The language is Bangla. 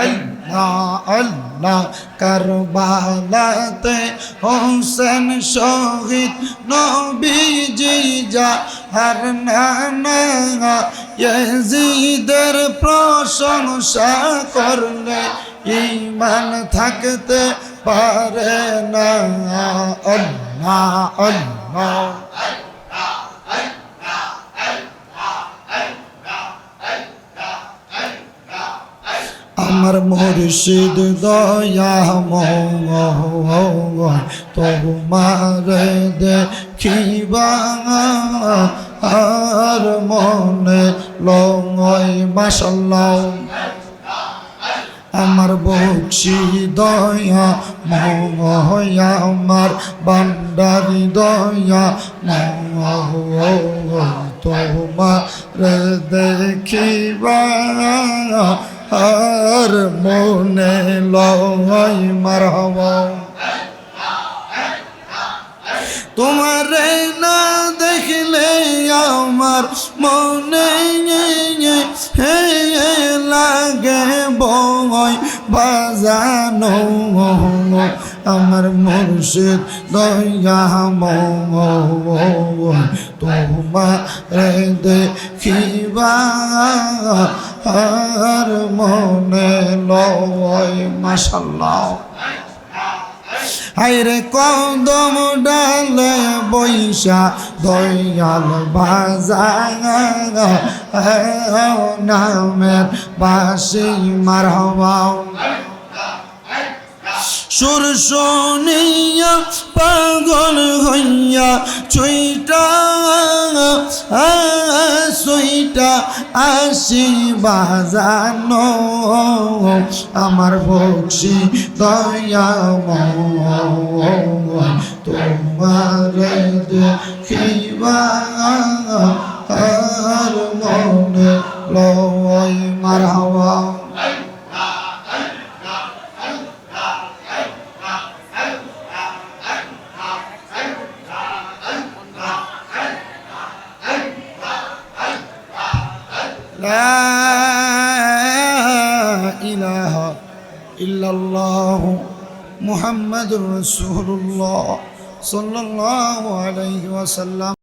আল্লাহ আল্লাহ কারবালাতে হোসেন শহীদ নবীজি যাহার নানা ইয়াজিদের প্রশংসা করলে ঈমান থাকতে পারে না। আল্লাহ আল্লাহ আমার মুর্শিদ দয়াময় তোমার দেখিবা আর মনে লয় মাশাআল্লাহ। আমার বকশি দয়া ময় আমার বান্দারি দয়া ময় তোমার দেখিবা আর মনে লয় মারহাবা। তোমারে না দেখলে আমার মনে হে লাগে বয় বাজানো। আমার মুর্শিদ দয়াময় তোমারে দেখিবা আর মনে লয় মাশাআল্লাহ। হায়রে কদম ডালে বৈশা দয়াল বাজার নামের বাসি মারহাবা। সুর শুনিয়া পাগল হইয়া ছুইটা আসি বাজানো। আমার বকশি দয়াময় তোমার দেখিবা আর মনে লয় মারহাবা। লা ইলাহা ইল্লাল্লাহু মুহাম্মাদুর রাসূলুল্লাহ সাল্লাল্লাহু আলাইহি ওয়াসাল্লাম।